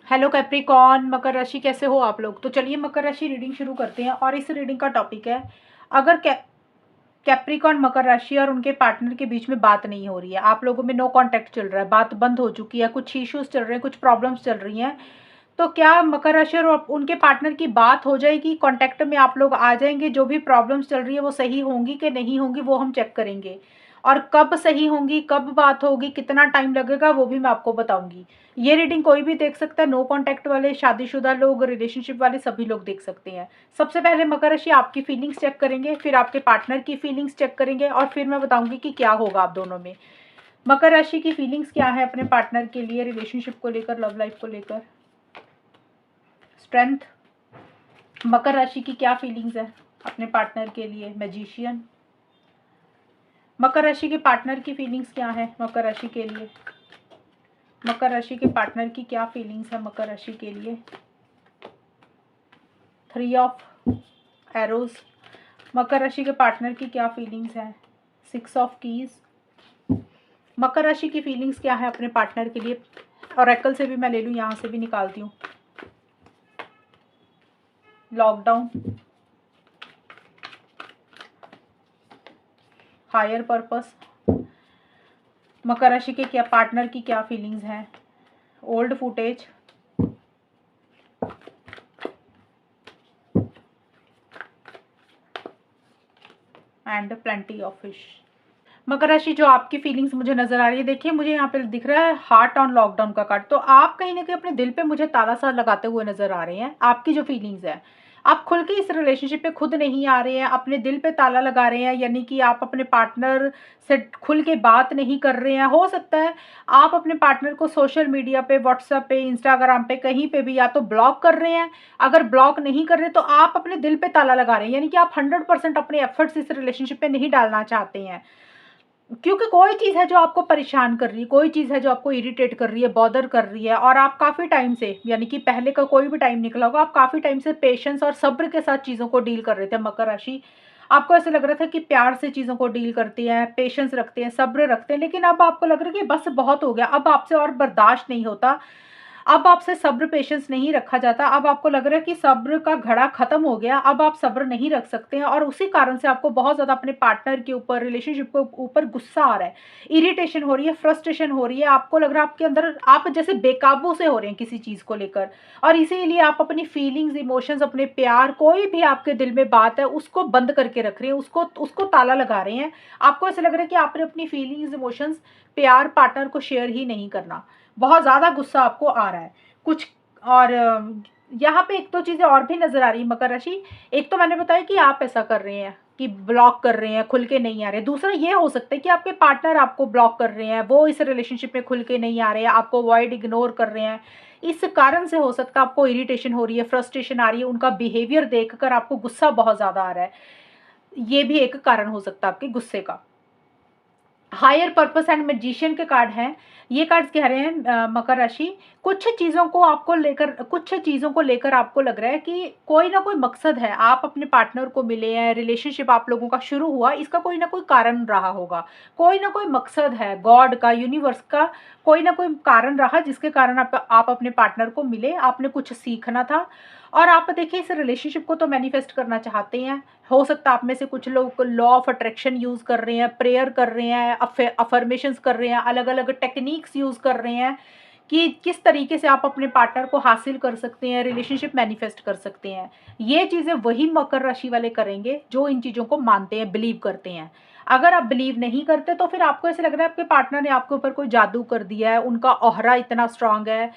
Hello Capricorn, मकर राशि कैसे हो आप लोग। तो चलिए मकर राशि रीडिंग शुरू करते हैं। और इस रीडिंग का टॉपिक है, अगर कैप्रिकॉर्न मकर राशि और उनके पार्टनर के बीच में बात नहीं हो रही है, आप लोगों में नो कांटेक्ट चल रहा है, बात बंद हो चुकी है, कुछ इश्यूज चल रहे हैं, कुछ प्रॉब्लम्स चल रही हैं, तो क्या मकर राशि और उनके पार्टनर की बात हो जाएगी, कांटेक्ट में आप लोग आ जाएंगे। जो भी प्रॉब्लम्स चल रही है वो सही होंगी कि नहीं होंगी वो हम चेक करेंगे। और कब सही होंगी, कब बात होगी, कितना टाइम लगेगा वो भी मैं आपको बताऊंगी। ये रीडिंग कोई भी देख सकता है, नो कांटेक्ट वाले, शादीशुदा लोग, रिलेशनशिप वाले सभी लोग देख सकते हैं। सबसे पहले मकर राशि आपकी फीलिंग्स चेक करेंगे, फिर आपके पार्टनर की फीलिंग्स चेक करेंगे, और फिर मैं बताऊंगी कि क्या होगा आप दोनों में। मकर राशि की फीलिंग्स क्या है अपने पार्टनर के लिए, रिलेशनशिप को लेकर, लव लाइफ को लेकर। स्ट्रेंथ, मकर राशि की क्या फीलिंग्स है अपने पार्टनर के लिए। मैजिशियन, मकर राशि के पार्टनर की फीलिंग्स क्या है मकर राशि के लिए। मकर राशि के पार्टनर की क्या फीलिंग्स है मकर राशि के लिए। 3 ऑफ एरोज, मकर राशि के पार्टनर की क्या फीलिंग्स है। 6 ऑफ कीज, मकर राशि की फीलिंग्स क्या है अपने पार्टनर के लिए। ऑरेकल से भी मैं ले लूँ, यहाँ से भी निकालती हूँ। लॉकडाउन, हायर पर्पस, मकर राशि के क्या पार्टनर की क्या फीलिंग्स हैं। Old footage, and plenty of fish. मकर राशि जो आपकी फीलिंग्स मुझे नजर आ रही है, देखिए मुझे यहाँ पे दिख रहा है हार्ट ऑन लॉकडाउन का कार्ड। तो आप कहीं ना कहीं अपने दिल पे मुझे ताला सा लगाते हुए नजर आ रहे हैं। आपकी जो फीलिंग्स है, आप खुल के इस रिलेशनशिप पे खुद नहीं आ रहे हैं, अपने दिल पे ताला लगा रहे हैं, यानी कि आप अपने पार्टनर से खुल के बात नहीं कर रहे हैं। हो सकता है आप अपने पार्टनर को सोशल मीडिया पे, व्हाट्सएप पे, इंस्टाग्राम पे, कहीं पे भी या तो ब्लॉक कर रहे हैं। अगर ब्लॉक नहीं कर रहे तो आप अपने दिल पे ताला लगा रहे हैं, यानी कि आप 100% अपने एफर्ट्स इस रिलेशनशिप पे नहीं डालना चाहते हैं। क्योंकि कोई चीज़ है जो आपको परेशान कर रही है, कोई चीज़ है जो आपको इरिटेट कर रही है, बॉदर कर रही है, और आप काफ़ी टाइम से, यानी कि पहले का कोई भी टाइम निकला होगा, आप काफ़ी टाइम से पेशेंस और सब्र के साथ चीज़ों को डील कर रहे थे मकर राशि। आपको ऐसे लग रहा था कि प्यार से चीज़ों को डील करते हैं, पेशेंस रखते हैं, सब्र रखते हैं, लेकिन अब आपको लग रहा है कि बस बहुत हो गया, अब आपसे और बर्दाश्त नहीं होता। अब आपसे सब्र पेशेंस नहीं रखा जाता। अब आपको लग रहा है कि सब्र का घड़ा खत्म हो गया, अब आप सब्र नहीं रख सकते हैं, और उसी कारण से आपको बहुत ज़्यादा अपने पार्टनर के ऊपर, रिलेशनशिप के ऊपर गुस्सा आ रहा है, इरिटेशन हो रही है, फ्रस्ट्रेशन हो रही है। आपको लग रहा है आपके अंदर आप जैसे बेकाबू से हो रहे हैं किसी चीज़ को लेकर, और इसीलिए आप अपनी फीलिंग्स, इमोशंस, अपने प्यार, कोई भी आपके दिल में बात है उसको बंद करके रख रहे हैं, उसको उसको ताला लगा रहे हैं। आपको ऐसा लग रहा है कि आपने अपनी फीलिंग्स, इमोशंस, प्यार पार्टनर को शेयर ही नहीं करना। बहुत ज़्यादा गुस्सा आपको आ रहा है कुछ। और यहाँ पे एक दो चीज़ें और भी नज़र आ रही है मकर राशि। एक तो मैंने बताया कि आप ऐसा कर रहे हैं कि ब्लॉक कर रहे हैं, खुल के नहीं आ रहे। दूसरा ये हो सकता है कि आपके पार्टनर आपको ब्लॉक कर रहे हैं, वो इस रिलेशनशिप में खुल के नहीं आ रहे हैं, आपको अवॉइड, इग्नोर कर रहे हैं। इस कारण से हो सकता है आपको इरिटेशन हो रही है, फ्रस्ट्रेशन आ रही है, उनका बिहेवियर देखकर आपको गुस्सा बहुत ज़्यादा आ रहा है। ये भी एक कारण हो सकता है आपके गुस्से का। हायर पर्पस एंड मैजिशियन के कार्ड हैं। ये कार्ड्स कह रहे हैं मकर राशि, कुछ चीज़ों को लेकर आपको लग रहा है कि कोई ना कोई मकसद है। आप अपने पार्टनर को मिले हैं, रिलेशनशिप आप लोगों का शुरू हुआ, इसका कोई ना कोई कारण रहा होगा, कोई ना कोई मकसद है, गॉड का, यूनिवर्स का कोई ना कोई कारण रहा जिसके कारण आप अपने पार्टनर को मिले, आपने कुछ सीखना था। और आप देखिए इस रिलेशनशिप को तो मैनिफेस्ट करना चाहते हैं। हो सकता है आप में से कुछ लोग लॉ ऑफ अट्रैक्शन यूज़ कर रहे हैं, प्रेयर कर रहे हैं, अफर्मेशंस कर रहे हैं, अलग अलग टेक्निक्स यूज़ कर रहे हैं कि किस तरीके से आप अपने पार्टनर को हासिल कर सकते हैं, रिलेशनशिप मैनिफेस्ट कर सकते हैं। ये चीज़ें वही मकर राशि वाले करेंगे जो इन चीज़ों को मानते हैं, बिलीव करते हैं। अगर आप बिलीव नहीं करते तो फिर आपको ऐसे लग रहा है आपके पार्टनर ने आपके ऊपर कोई जादू कर दिया है, उनका ऑहरा इतना स्ट्रांग है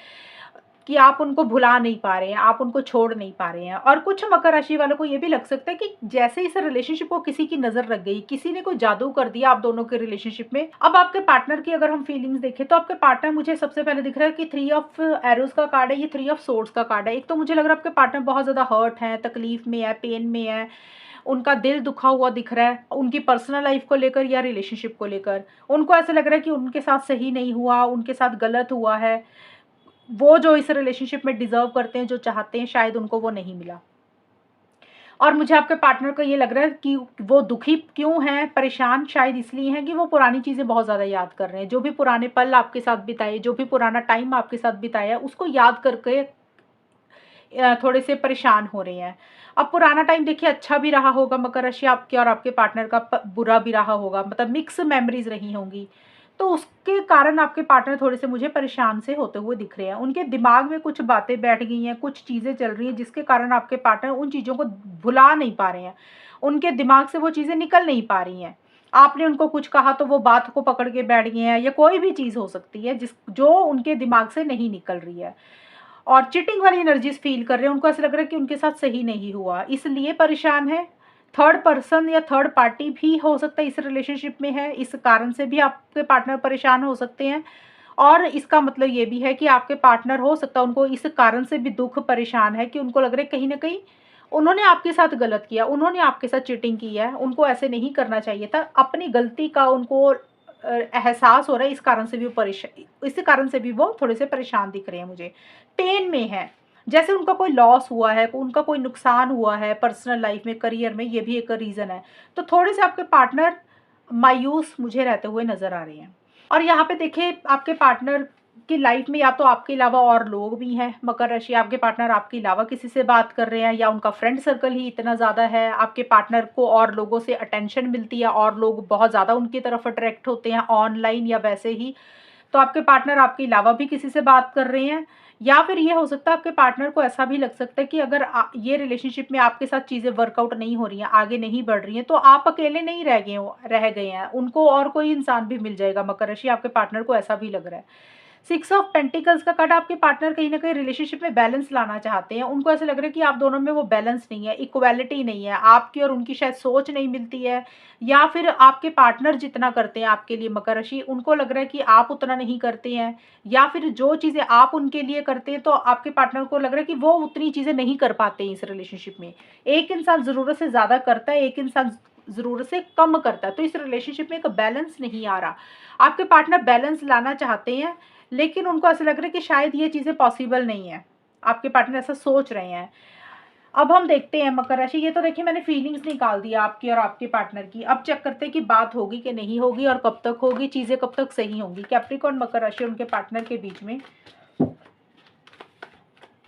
कि आप उनको भुला नहीं पा रहे हैं, आप उनको छोड़ नहीं पा रहे हैं। और कुछ मकर राशि वालों को ये भी लग सकता है कि जैसे इस रिलेशनशिप को किसी की नज़र लग गई, किसी ने कोई जादू कर दिया आप दोनों के रिलेशनशिप में। अब आपके पार्टनर की अगर हम फीलिंग्स देखें तो आपके पार्टनर, मुझे सबसे पहले दिख रहा है कि 3 ऑफ एरोज का कार्ड है, ये 3 ऑफ सोर्ड्स का कार्ड है। एक तो मुझे लग रहा है आपके पार्टनर बहुत ज़्यादा हर्ट है, तकलीफ में है, पेन में है, उनका दिल दुखा हुआ दिख रहा है, उनकी पर्सनल लाइफ को लेकर या रिलेशनशिप को लेकर। उनको ऐसा लग रहा है कि उनके साथ सही नहीं हुआ, उनके साथ गलत हुआ है, वो जो इस रिलेशनशिप में डिजर्व करते हैं, जो चाहते हैं, शायद उनको वो नहीं मिला। और मुझे आपके पार्टनर को ये लग रहा है कि वो दुखी क्यों हैं, परेशान शायद इसलिए हैं कि वो पुरानी चीज़ें बहुत ज़्यादा याद कर रहे हैं। जो भी पुराने पल आपके साथ बिताए, जो भी पुराना टाइम आपके साथ बिताया, उसको याद करके थोड़े से परेशान हो रहे हैं। अब पुराना टाइम देखिए अच्छा भी रहा होगा मकर राशि आपके और आपके पार्टनर का, बुरा भी रहा होगा, मतलब मिक्स मेमोरीज रही होंगी। तो उसके कारण आपके पार्टनर थोड़े से मुझे परेशान से होते हुए दिख रहे हैं। उनके दिमाग में कुछ बातें बैठ गई हैं, कुछ चीज़ें चल रही हैं जिसके कारण आपके पार्टनर उन चीज़ों को भुला नहीं पा रहे हैं। उनके दिमाग से वो चीज़ें निकल नहीं पा रही हैं। आपने उनको कुछ कहा तो वो बात को पकड़ के बैठ गए हैं, या कोई भी चीज़ हो सकती है जो उनके दिमाग से नहीं निकल रही है। और चीटिंग वाली एनर्जीज फील कर रहे हैं, उनको ऐसा लग रहा है कि उनके साथ सही नहीं हुआ, इसलिए परेशान है। थर्ड पर्सन या थर्ड पार्टी भी हो सकता है इस रिलेशनशिप में है, इस कारण से भी आपके पार्टनर परेशान हो सकते हैं। और इसका मतलब ये भी है कि आपके पार्टनर हो सकता है उनको इस कारण से भी दुख परेशान है कि उनको लग रहा है कहीं ना कहीं उन्होंने आपके साथ गलत किया, उन्होंने आपके साथ चीटिंग की है, उनको ऐसे नहीं करना चाहिए था, अपनी गलती का उनको एहसास हो रहा है। इस कारण से भी वो परेशान, इस कारण से भी वो थोड़े से परेशान दिख रहे हैं मुझे, पेन में है, जैसे उनका कोई लॉस हुआ है, उनका कोई नुकसान हुआ है पर्सनल लाइफ में, करियर में, ये भी एक रीज़न है। तो थोड़े से आपके पार्टनर मायूस मुझे रहते हुए नज़र आ रहे हैं। और यहाँ पे देखिए आपके पार्टनर की लाइफ में या तो आपके अलावा और लोग भी हैं मकर राशि, आपके पार्टनर आपके अलावा किसी से बात कर रहे हैं, या उनका फ्रेंड सर्कल ही इतना ज़्यादा है, आपके पार्टनर को और लोगों से अटेंशन मिलती है और लोग बहुत ज़्यादा उनकी तरफ अट्रैक्ट होते हैं ऑनलाइन या वैसे ही। तो आपके पार्टनर आपके अलावा भी किसी से बात कर रहे हैं, या फिर ये हो सकता है आपके पार्टनर को ऐसा भी लग सकता है कि अगर ये रिलेशनशिप में आपके साथ चीज़ें वर्कआउट नहीं हो रही हैं, आगे नहीं बढ़ रही हैं, तो आप अकेले नहीं रह गए हैं, उनको और कोई इंसान भी मिल जाएगा मकर राशि, आपके पार्टनर को ऐसा भी लग रहा है। सिक्स ऑफ पेंटिकल्स का कार्ड, आपके पार्टनर कहीं ना कहीं रिलेशनशिप में बैलेंस लाना चाहते हैं, उनको ऐसा लग रहा है कि आप दोनों में वो बैलेंस नहीं है, इक्वालिटी नहीं है, आपकी और उनकी शायद सोच नहीं मिलती है, या फिर आपके पार्टनर जितना करते हैं आपके लिए मकर राशि, उनको लग रहा है कि आप उतना नहीं करते हैं, या फिर जो चीज़ें आप उनके लिए करते हैं तो आपके पार्टनर को लग रहा है कि वो उतनी चीज़ें नहीं कर पाते हैं इस रिलेशनशिप में। एक इंसान ज़रूरत से ज़्यादा करता है, एक इंसान ज़रूरत से कम करता है, तो इस रिलेशनशिप में एक बैलेंस नहीं आ रहा। आपके पार्टनर बैलेंस लाना चाहते हैं, लेकिन उनको ऐसा लग रहा है कि शायद ये चीज़ें पॉसिबल नहीं है, आपके पार्टनर ऐसा सोच रहे हैं। अब हम देखते हैं मकर राशि, ये तो देखिए मैंने फीलिंग्स निकाल दी आपकी और आपके पार्टनर की, अब चेक करते हैं कि बात होगी कि नहीं होगी और कब तक होगी, चीज़ें कब तक सही होंगी। कैप्रिकॉर्न मकर राशि और उनके पार्टनर के बीच में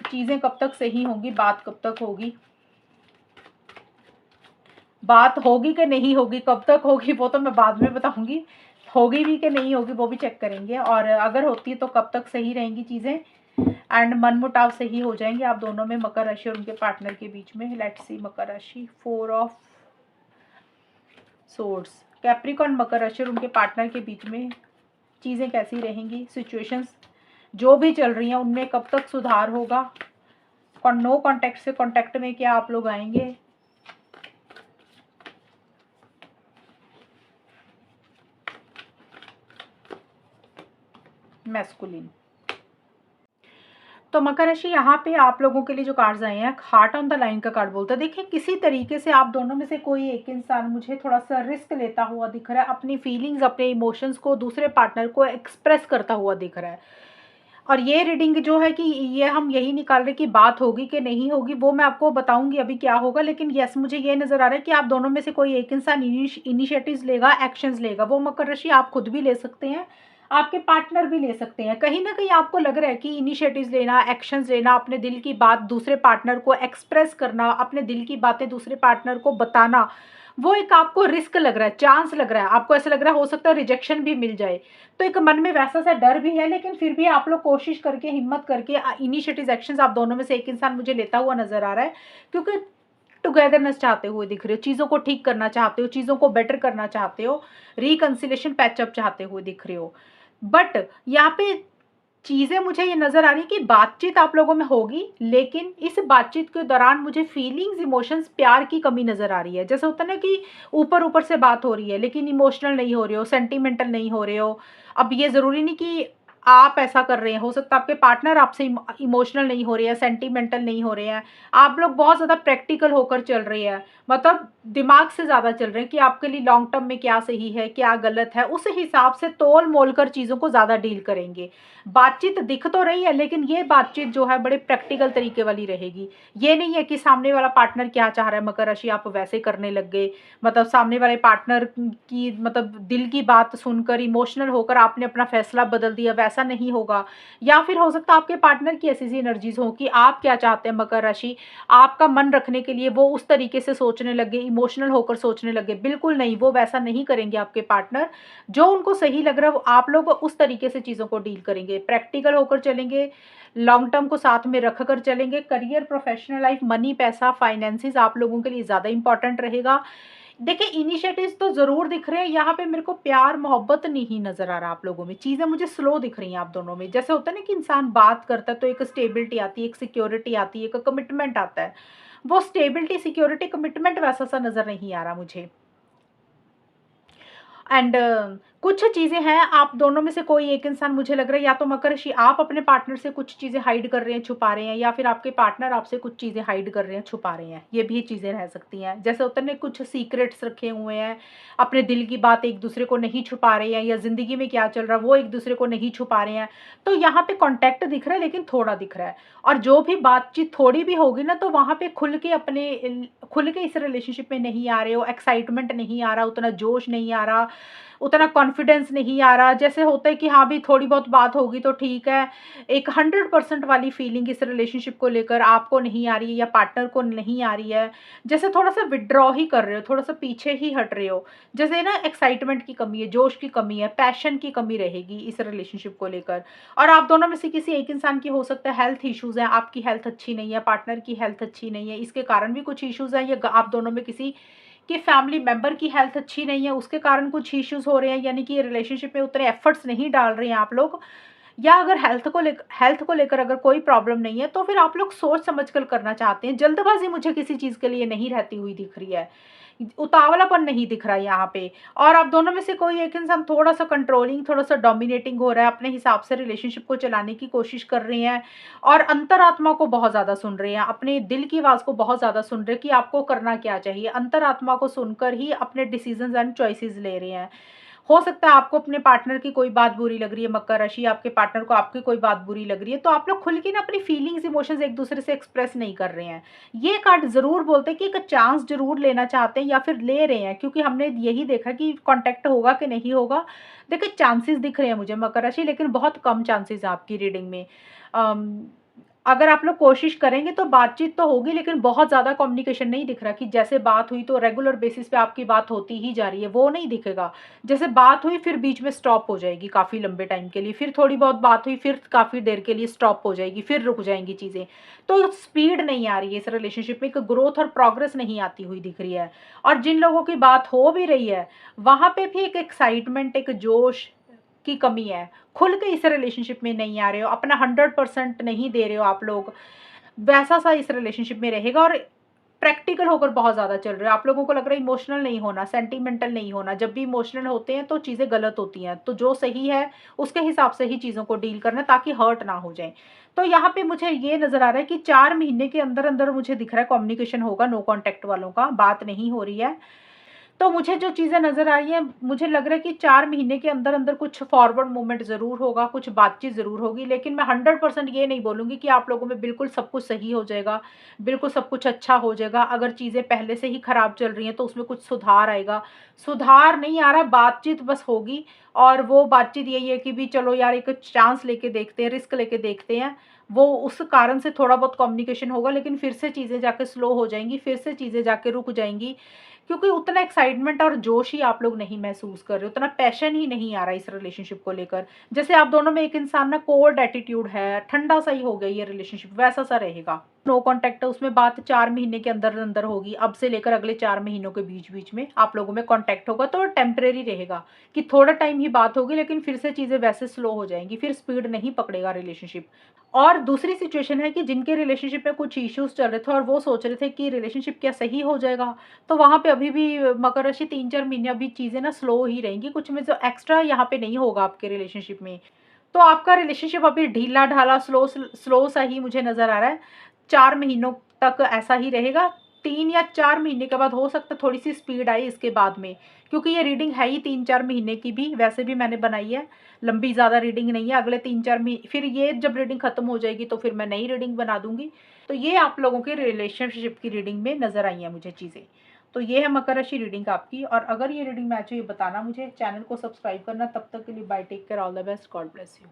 चीज़ें कब तक सही होंगी, बात कब तक होगी, बात होगी कि नहीं होगी, कब तक होगी वो तो मैं बाद में बताऊंगी, होगी भी कि नहीं होगी वो भी चेक करेंगे, और अगर होती है तो कब तक सही रहेंगी चीज़ें, एंड मनमुटाव सही हो जाएंगे आप दोनों में मकर राशि और उनके पार्टनर के बीच में। लेट्स सी मकर राशि, 4 ऑफ सोर्ड्स, कैप्रिकॉर्न मकर राशि और उनके पार्टनर के बीच में चीज़ें कैसी रहेंगी, सिचुएशंस जो भी चल रही हैं उनमें कब तक सुधार होगा, नो कॉन्टैक्ट से कॉन्टैक्ट में क्या आप लोग आएंगे, मैस्कुलिन। तो मकर राशि यहाँ पे आप लोगों के लिए जो कार्ड्स आए हैं, हार्ट ऑन द लाइन का कार्ड बोलता है। देखिए किसी तरीके से आप दोनों में से कोई एक इंसान मुझे थोड़ा सा रिस्क लेता हुआ दिख रहा है, अपनी फीलिंग्स अपने इमोशंस को दूसरे पार्टनर को एक्सप्रेस करता हुआ दिख रहा है। और ये रीडिंग जो है कि ये हम यही निकाल रहे कि बात होगी कि नहीं होगी, वो मैं आपको बताऊंगी अभी क्या होगा, लेकिन यस मुझे ये नज़र आ रहा है कि आप दोनों में से कोई एक इंसान इनिशिएटिव्स लेगा, एक्शंस लेगा। वो मकर राशि आप खुद भी ले सकते हैं, आपके पार्टनर भी ले सकते हैं। कहीं ना कहीं आपको लग रहा है कि इनिशिएटिव्स लेना, एक्शंस लेना, अपने दिल की बात दूसरे पार्टनर को एक्सप्रेस करना, अपने दिल की बातें दूसरे पार्टनर को बताना, वो एक आपको रिस्क लग रहा है, चांस लग रहा है, आपको ऐसा लग रहा है हो सकता है रिजेक्शन भी मिल जाए। तो एक मन में वैसा सा डर भी है, लेकिन फिर भी आप लोग कोशिश करके, हिम्मत करके इनिशिएटिव एक्शंस आप दोनों में से एक इंसान मुझे लेता हुआ नजर आ रहा है, क्योंकि टुगेदरनेस चाहते हुए दिख रहे हो, चीज़ों को ठीक करना चाहते हो, चीज़ों को बेटर करना चाहते हो, रिकंसिलेशन पैचअप चाहते हुए दिख रहे हो। बट यहाँ पे चीज़ें मुझे ये नज़र आ रही है कि बातचीत आप लोगों में होगी, लेकिन इस बातचीत के दौरान मुझे फीलिंग्स, इमोशंस, प्यार की कमी नज़र आ रही है। जैसे होता है ना कि ऊपर ऊपर से बात हो रही है लेकिन इमोशनल नहीं हो रहे हो, सेंटिमेंटल नहीं हो रहे हो। अब ये ज़रूरी नहीं कि आप ऐसा कर रहे हैं, हो सकता है आपके पार्टनर आपसे इमोशनल नहीं हो रहे हैं, सेंटिमेंटल नहीं हो रहे हैं। आप लोग बहुत ज़्यादा प्रैक्टिकल होकर चल रहे हैं, मतलब दिमाग से ज़्यादा चल रहे हैं कि आपके लिए लॉन्ग टर्म में क्या सही है, क्या गलत है, उस हिसाब से तोल-मोल कर चीज़ों को ज़्यादा डील करेंगे। बातचीत दिख तो रही है, लेकिन ये बातचीत जो है बड़े प्रैक्टिकल तरीके वाली रहेगी। ये नहीं है कि सामने वाला पार्टनर क्या चाह रहा है मकर राशि, आप वैसे करने लग गए। मतलब सामने वाले पार्टनर की मतलब दिल की बात सुनकर इमोशनल होकर आपने अपना फैसला बदल दिया, वैसा नहीं होगा। या फिर हो सकता है आपके पार्टनर की ऐसी सी एनर्जीज हो कि आप क्या चाहते हैं मकर राशि, आपका मन रखने के लिए वो उस तरीके से सोचने लगे, इमोशनल होकर सोचने लगे। बिल्कुल नहीं, वो वैसा नहीं करेंगे आपके पार्टनर। जो उनको सही लग रहा है वो आप लोग उस तरीके से चीज़ों को डील करेंगे, प्रैक्टिकल होकर चलेंगे, लॉन्ग टर्म को साथ में रख कर चलेंगे। करियर, प्रोफेशनल लाइफ, मनी, पैसा, फाइनेंसेस आप लोगों के लिए ज़्यादा इंपॉर्टेंट रहेगा। देखिए इनिशिएटिव्स तो ज़रूर दिख रहे हैं, यहाँ पे मेरे को प्यार मोहब्बत नहीं नज़र आ रहा आप लोगों में, चीज़ें मुझे स्लो दिख रही हैं आप दोनों में। जैसे होता है ना कि इंसान बात करता है तो एक स्टेबिलिटी आती है, एक सिक्योरिटी आती है, एक कमिटमेंट आता है। वो स्टेबिलिटी, सिक्योरिटी, कमिटमेंट वैसा सा नज़र नहीं आ रहा मुझे। एंड कुछ चीज़ें हैं, आप दोनों में से कोई एक इंसान मुझे लग रहा है, या तो मकर राशि आप अपने पार्टनर से कुछ चीज़ें हाइड कर रहे हैं, छुपा रहे हैं, या फिर आपके पार्टनर आपसे कुछ चीज़ें हाइड कर रहे हैं, छुपा रहे हैं। ये भी चीज़ें रह सकती हैं। जैसे होता है ना कुछ सीक्रेट्स रखे हुए हैं, अपने दिल की बात एक दूसरे को नहीं छुपा रहे हैं, या ज़िंदगी में क्या चल रहा है वो एक दूसरे को नहीं छुपा रहे हैं। तो यहाँ पे कॉन्टैक्ट दिख रहा है, लेकिन थोड़ा दिख रहा है। और जो भी बातचीत थोड़ी भी होगी ना, तो वहाँ पे खुल के इस रिलेशनशिप में नहीं आ रहे हो, एक्साइटमेंट नहीं आ रहा, उतना जोश नहीं आ रहा, उतना कॉन्फिडेंस नहीं आ रहा। जैसे होता है कि हाँ भी थोड़ी बहुत बात होगी तो ठीक है, एक 100% वाली फीलिंग इस रिलेशनशिप को लेकर आपको नहीं आ रही है या पार्टनर को नहीं आ रही है। जैसे थोड़ा-सा विथड्रॉ ही कर रहे हो, थोड़ा-सा पीछे ही हट रहे हो। जैसे ना एक्साइटमेंट की कमी है, जोश की कमी है, पैशन की कमी रहेगी इस रिलेशनशिप को लेकर। और आप दोनों में से किसी एक इंसान की हो सकता है हेल्थ इश्यूज़ हैं, आपकी हेल्थ अच्छी नहीं है, पार्टनर की हेल्थ अच्छी नहीं है, इसके कारण भी कुछ इश्यूज़ हैं, या आप दोनों में किसी कि फैमिली मेंबर की हेल्थ अच्छी नहीं है, उसके कारण कुछ इश्यूज़ हो रहे हैं, यानी कि रिलेशनशिप में उतने एफर्ट्स नहीं डाल रहे हैं आप लोग। या अगर हेल्थ को लेकर अगर कोई प्रॉब्लम नहीं है, तो फिर आप लोग सोच समझ कर करना चाहते हैं। जल्दबाज़ी मुझे किसी चीज़ के लिए नहीं रहती हुई दिख रही है। उतावलापन नहीं दिख रहा है यहाँ पे। और आप दोनों में से कोई एक इंसान थोड़ा-सा कंट्रोलिंग, थोड़ा-सा डोमिनेटिंग हो रहा है, अपने हिसाब से रिलेशनशिप को चलाने की कोशिश कर रहे हैं, और अंतरात्मा को बहुत ज़्यादा सुन रहे हैं, अपने दिल की आवाज़ को बहुत ज़्यादा सुन रहे हैं कि आपको करना क्या चाहिए। अंतरात्मा को सुनकर ही अपने डिसीज़न्स एंड चॉइसेस ले रहे हैं। हो सकता है आपको अपने पार्टनर की कोई बात बुरी लग रही है मकर राशि, आपके पार्टनर को आपकी कोई बात बुरी लग रही है, तो आप लोग खुल के ना अपनी फीलिंग्स, इमोशंस एक दूसरे से एक्सप्रेस नहीं कर रहे हैं। ये कार्ड ज़रूर बोलते हैं कि एक चांस ज़रूर लेना चाहते हैं, या फिर ले रहे हैं, क्योंकि हमने यही देखा कि कॉन्टैक्ट होगा कि नहीं होगा। देखिए चांसेस दिख रहे हैं मुझे मकर राशि, लेकिन बहुत कम चांसेस हैं आपकी रीडिंग में। अम अगर आप लोग कोशिश करेंगे तो बातचीत तो होगी, लेकिन बहुत ज़्यादा कम्युनिकेशन नहीं दिख रहा कि जैसे बात हुई तो रेगुलर बेसिस पे आपकी बात होती ही जा रही है, वो नहीं दिखेगा। जैसे बात हुई फिर बीच में स्टॉप हो जाएगी काफ़ी लंबे टाइम के लिए, फिर थोड़ी बहुत बात हुई, फिर काफ़ी देर के लिए स्टॉप हो जाएगी, फिर रुक जाएँगी चीज़ें। तो स्पीड नहीं आ रही है इस रिलेशनशिप में, एक ग्रोथ और प्रोग्रेस नहीं आती हुई दिख रही है। और जिन लोगों की बात हो भी रही है, वहाँ पे भी एक एक्साइटमेंट, एक जोश की कमी है। खुल के इस रिलेशनशिप में नहीं आ रहे हो, अपना 100% नहीं दे रहे हो आप लोग। वैसा-सा इस रिलेशनशिप में रहेगा, और प्रैक्टिकल होकर बहुत ज़्यादा चल रहे हो। आप लोगों को लग रहा है इमोशनल नहीं होना, सेंटिमेंटल नहीं होना। जब भी इमोशनल होते हैं तो चीज़ें गलत होती हैं। तो जो सही है उसके हिसाब से ही चीज़ों को डील करना, ताकि हर्ट ना हो जाएँ। तो यहाँ पे मुझे ये नज़र आ रहा है कि 4 महीने के अंदर-अंदर मुझे दिख रहा है कम्युनिकेशन होगा नो कॉन्टैक्ट वालों का, बात नहीं हो रही है। तो मुझे जो चीज़ें नज़र आ रही हैं, मुझे लग रहा है कि 4 महीने के अंदर-अंदर कुछ फॉरवर्ड मूवमेंट ज़रूर होगा, कुछ बातचीत ज़रूर होगी। लेकिन मैं 100% ये नहीं बोलूँगी कि आप लोगों में बिल्कुल सब कुछ सही हो जाएगा, बिल्कुल सब कुछ अच्छा हो जाएगा। अगर चीज़ें पहले से ही खराब चल रही हैं, तो उसमें कुछ सुधार आएगा। सुधार नहीं आ रहा, बातचीत बस होगी, और वो बातचीत यही है कि भी चलो यार एक चांस लेके देखते हैं, रिस्क लेके देखते हैं। वो उस कारण से थोड़ा बहुत कम्युनिकेशन होगा, लेकिन फिर से चीज़ें जाके स्लो हो जाएँगी, फिर से चीज़ें जाके रुक जाएँगी। क्योंकि उतना एक्साइटमेंट और जोश ही आप लोग नहीं महसूस कर रहे हो, उतना पैशन ही नहीं आ रहा इस रिलेशनशिप को लेकर। जैसे आप दोनों में एक इंसान ना कोल्ड एटीट्यूड है, ठंडा-सा ही हो गया ये रिलेशनशिप, वैसा-सा रहेगा। नो कॉन्टैक्ट है, उसमें बात 4 महीने के अंदर-अंदर होगी। अब से लेकर अगले 4 महीनों के बीच-बीच में आप लोगों में कॉन्टैक्ट होगा, तो टेम्परेरी रहेगा कि थोड़ा टाइम ही बात होगी, लेकिन फिर से चीज़ें वैसे स्लो हो जाएँगी, फिर स्पीड नहीं पकड़ेगा रिलेशनशिप। और दूसरी सिचुएशन है कि जिनके रिलेशनशिप में कुछ इश्यूज़ चल रहे थे और वो सोच रहे थे कि रिलेशनशिप क्या सही हो जाएगा, तो वहाँ पे अभी भी मकर राशि 3-4 महीने अभी चीज़ें ना स्लो ही रहेंगी, कुछ में जो एक्स्ट्रा यहाँ पे नहीं होगा आपके रिलेशनशिप में। तो आपका रिलेशनशिप अभी ढीला ढाला स्लो स्लो सा ही मुझे नज़र आ रहा है। 4 महीनों तक ऐसा ही रहेगा। 3 या 4 महीने के बाद हो सकता है थोड़ी सी स्पीड आई इसके बाद में, क्योंकि ये रीडिंग है ही 3-4 महीने की भी, वैसे भी मैंने बनाई है, लंबी ज़्यादा रीडिंग नहीं है। अगले 3-4 महीने फिर ये जब रीडिंग ख़त्म हो जाएगी तो फिर मैं नई रीडिंग बना दूंगी। तो ये आप लोगों के रिलेशनशिप की रीडिंग में नज़र आई हैं मुझे चीज़ें। तो ये है मकर राशि रीडिंग आपकी। और अगर ये रीडिंग मैच हो ये बताना मुझे, चैनल को सब्सक्राइब करना। तब तक के लिए bye, take care, all the best, God bless you.